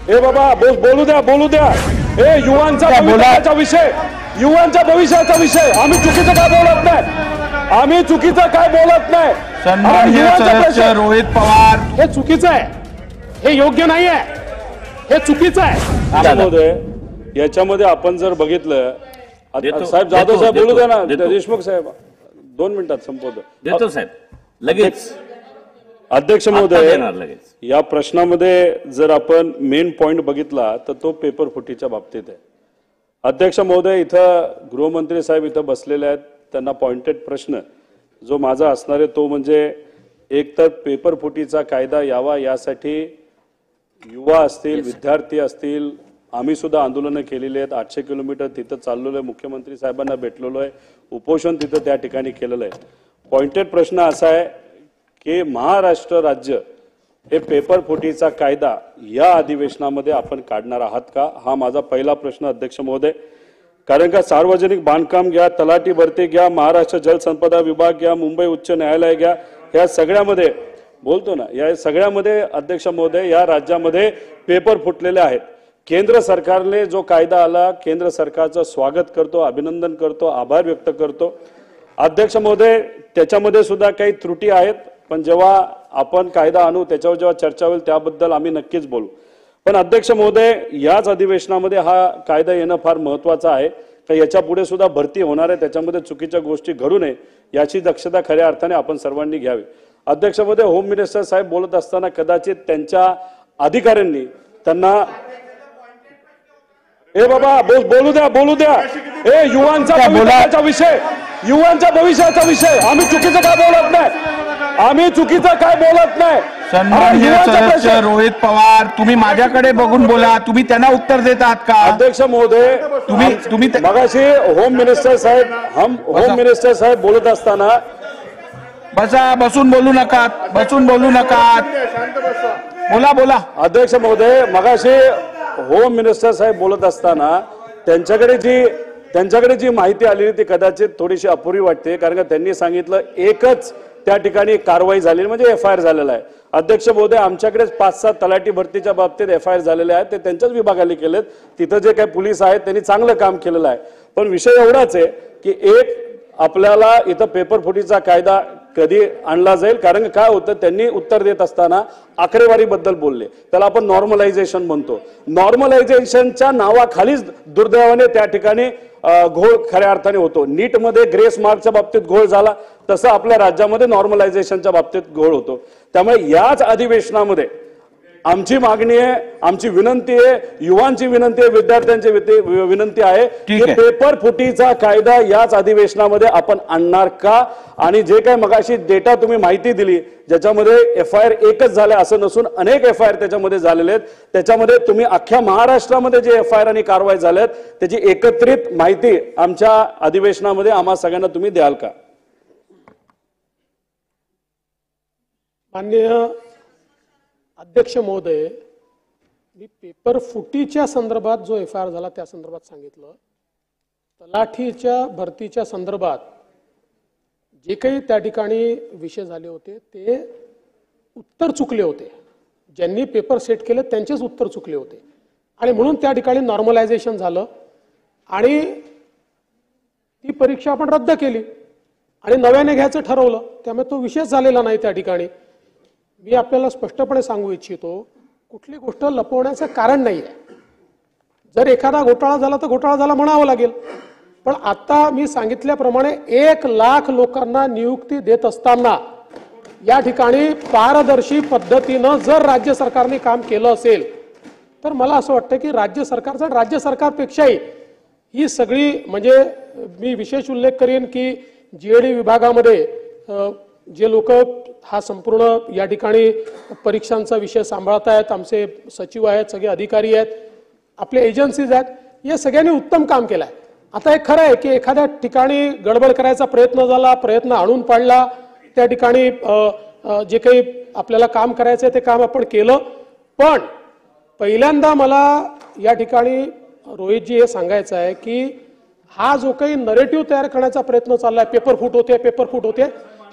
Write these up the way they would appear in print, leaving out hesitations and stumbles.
ए बाबा बोलू द्या ए युवांचा भविष्याचा विषय, युवांच्या भविष्याचा विषय. आम्ही चुकीचं काय बोलत नाही. सन्माननीय सदस्य रोहित पवार, हे चुकीचं आहे, हे योग्य नाही आहे, हे चुकीचं आहे. महोदय याच्यामध्ये आपण जर बघितलं, साहेब जाधव साहेब बोलू द्या ना, देशमुख साहेब 2 मिनिटात संपवतो. देतो साहेब लगेच. अध्यक्ष महोदय, या प्रश्नामध्ये जर आपण मेन पॉइंट बघितला तर तो पेपर फुटीच्या बाबतीत आहे. अध्यक्ष महोदय, इथं गृहमंत्री साहेब इथं बसलेले आहेत. त्यांना पॉइंटेड प्रश्न जो माझा असणार आहे तो म्हणजे एकतर पेपर फुटीचा कायदा यावा यासाठी युवा असतील, विद्यार्थी असतील, आम्ही सुद्धा आंदोलनं केलेली आहेत. 800 किलोमीटर तिथं चाललेलो आहे, मुख्यमंत्री साहेबांना भेटलेलो आहे, उपोषण तिथं त्या ठिकाणी केलेलं आहे. पॉइंटेड प्रश्न असा आहे की महाराष्ट्र राज्य हे पेपर फुटीचा कायदा या अधिवेशनामध्ये आपण काढणार आहात का, हा माझा पहिला प्रश्न अध्यक्ष महोदय. कारण का सार्वजनिक बांधकाम घ्या, तलाठी भरती घ्या, महाराष्ट्र जलसंपदा विभाग घ्या, मुंबई उच्च न्यायालय घ्या, या सगळ्यामध्ये बोलतो ना, या सगळ्यामध्ये अध्यक्ष महोदय या राज्यामध्ये पेपर फुटलेले आहेत. केंद्र सरकारने जो कायदा आला, केंद्र सरकारचं स्वागत करतो, अभिनंदन करतो, आभार व्यक्त करतो. अध्यक्ष महोदय, त्याच्यामध्ये सुद्धा काही त्रुटी आहेत, पण जेव्हा आपण कायदा आणू त्याच्यावर जेव्हा चर्चा होईल त्याबद्दल आम्ही नक्कीच बोलू. पण अध्यक्ष महोदय, याच अधिवेशनामध्ये हा कायदा येणं फार महत्त्वाचं आहे का याच्या पुढे सुद्धा भरती होणार आहे, त्याच्यामध्ये चुकीच्या गोष्टी घडू नये याची दक्षता खऱ्या अर्थाने आपण सर्वांनी घ्यावी. अध्यक्ष महोदय, होम मिनिस्टर साहेब बोलत असताना कदाचित त्यांच्या अधिकाऱ्यांनी त्यांना ए बाबा बोलू द्या ए युवांचा भविष्याचा विषय, युवांच्या भविष्याचा विषय. आम्ही चुकीचं काय बोलत नाही. सन्माननीय सदस्य रोहित पवार, तुम्ही माझ्याकडे बघून बोला, तुम्ही त्यांना उत्तर देत आहात का? अध्यक्ष महोदय, तुम्ही मगाशी होम मिनिस्टर साहेब बोलत असताना बसून बोलू नका, बोला. अध्यक्ष महोदय, मगाशी होम मिनिस्टर साहेब बोलत असताना त्यांच्याकडे जी माहिती आलेली ती कदाचित थोडीशी अपुरी वाटते. कारण का त्यांनी सांगितलं एकच त्या ठिकाणी कारवाई झालेली म्हणजे FIR झालेला आहे. अध्यक्ष महोदय, आमच्याकडेच 5-7 तलाठी भरतीच्या बाबतीत FIR झालेले आहेत, ते त्यांच्याच विभागाने केलेत. तिथं जे काही पोलीस आहेत त्यांनी चांगलं काम केलेलं आहे. पण विषय एवढाच आहे की एक आपल्याला इथं पेपर फुटीचा कायदा कधी आणला जाईल. कारण काय होतं, त्यांनी उत्तर देत असताना आकडेवारीबद्दल बोलले, त्याला आपण नॉर्मलायझेशन म्हणतो. नॉर्मलायझेशनच्या नावाखालीच दुर्दैवाने त्या ठिकाणी घोळ खऱ्या अर्थाने होतो. नीटमध्ये ग्रेस मार्कच्या बाबतीत घोळ झाला, तसं आपल्या राज्यामध्ये नॉर्मलायझेशनच्या बाबतीत घोळ होतो. त्यामुळे याच अधिवेशनामध्ये आमची मागणी आहे, आमची विनंती आहे, युवांची विनंती आहे, विद्यार्थ्यांची विनंती आहे की पेपर फुटीचा कायदा याच अधिवेशनामध्ये आपण आणणार का. आणि जे काही मगाशी डेटा तुम्ही माहिती दिली ज्याच्यामध्ये FIR एकच झाले असं नसून अनेक FIR त्याच्यामध्ये झालेले आहेत, त्याच्यामध्ये तुम्ही अख्ख्या महाराष्ट्रामध्ये जे FIR आणि कारवाई झाल्यात त्याची एकत्रित माहिती आमच्या अधिवेशनामध्ये आम्हा सगळ्यांना तुम्ही द्याल का. माननीय अध्यक्ष महोदय, मी पेपर फुटीच्या संदर्भात जो FIR झाला त्या संदर्भात सांगितलं. तलाठीच्या भरतीच्या संदर्भात जे काही त्या ठिकाणी विषय झाले होते ते उत्तर चुकले होते. ज्यांनी पेपर सेट केले त्यांचेच उत्तर चुकले होते आणि म्हणून त्या ठिकाणी नॉर्मलायझेशन झालं आणि ती परीक्षा आपण रद्द केली आणि नव्याने घ्यायचं ठरवलं. त्यामुळे तो विषय झालेला नाही त्या ठिकाणी. मी आपल्याला स्पष्टपणे सांगू इच्छितो, कुठली गोष्ट लपवण्याचं कारण नाही आहे. जर एखादा घोटाळा झाला तर घोटाळा झाला म्हणावं लागेल. पण आता मी सांगितल्याप्रमाणे 1 लाख लोकांना नियुक्ती देत असताना या ठिकाणी पारदर्शी पद्धतीनं जर राज्य सरकारने काम केलं असेल तर मला असं वाटतं की राज्य सरकारपेक्षाही ही सगळी म्हणजे मी विशेष उल्लेख करेन की GAD विभागामध्ये जे लोक हा संपूर्ण या ठिकाणी परीक्षांचा विषय सांभाळत आहेत, आमचे सचिव आहेत, सगळे अधिकारी आहेत, आपले एजन्सीज आहेत, या सगळ्यांनी उत्तम काम केलं आहे. आता हे खरं आहे की एखाद्या ठिकाणी गडबड करायचा प्रयत्न झाला, प्रयत्न आणून पाडला, त्या ठिकाणी जे काही आपल्याला काम करायचं आहे ते काम आपण केलं. पण पहिल्यांदा मला या ठिकाणी रोहितजी हे सांगायचं आहे की हा जो काही नरेटिव्ह तयार करण्याचा प्रयत्न चाललाय, पेपर फुट होते,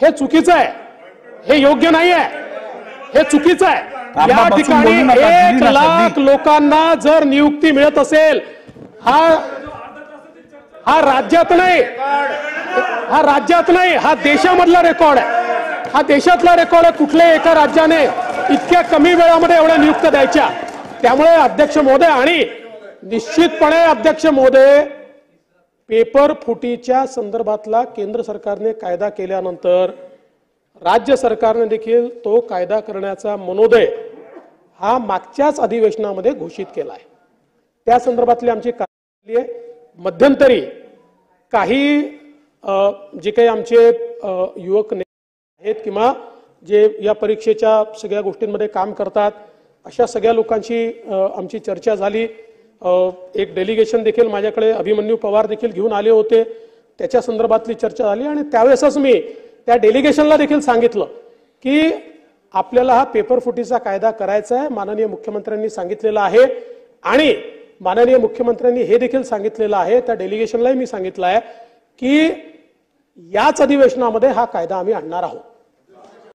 हे चुकीचं आहे, हे योग्य नाही आहे, हे चुकीचं आहे. या बसून ठिकाणी बोलू नका, 1 दिली ना लाख संधी. लोकांना जर नियुक्ती मिळत असेल, हा राज्यात नाही, हा देशामधला रेकॉर्ड आहे, हा देशातला रेकॉर्ड आहे. कुठल्याही एका राज्याने इतक्या कमी वेळामध्ये एवढ्या नियुक्त्या द्यायच्या. त्यामुळे अध्यक्ष महोदय, आणि निश्चितपणे अध्यक्ष महोदय, पेपर फुटीच्या संदर्भातला केंद्र सरकारने कायदा केल्यानंतर राज्य सरकारने देखील तो कायदा करण्याचा मनोदय हा मागच्याच अधिवेशनामध्ये घोषित केला आहे. त्या संदर्भातली आमची कारवाई आहे. मध्यंतरी काही जे काही आमचे युवक नेते आहेत किंवा जे या परीक्षेच्या सगळ्या गोष्टींमध्ये काम करतात, अशा सगळ्या लोकांची आमची चर्चा झाली. एक डेलिगेशन देखील माझ्याकडे अभिमन्यू पवार देखील घेऊन आले होते, त्याच्या संदर्भातली चर्चा झाली. आणि त्यावेळेसच मी त्या डेलिगेशनला देखील सांगितलं की आपल्याला हा पेपर फुटीचा कायदा करायचा आहे, माननीय मुख्यमंत्र्यांनी सांगितलेलं आहे. आणि माननीय मुख्यमंत्र्यांनी हे देखील सांगितलेलं आहे, त्या डेलिगेशनलाही मी सांगितलं आहे की याच अधिवेशनामध्ये हा कायदा आम्ही आणणार आहोत.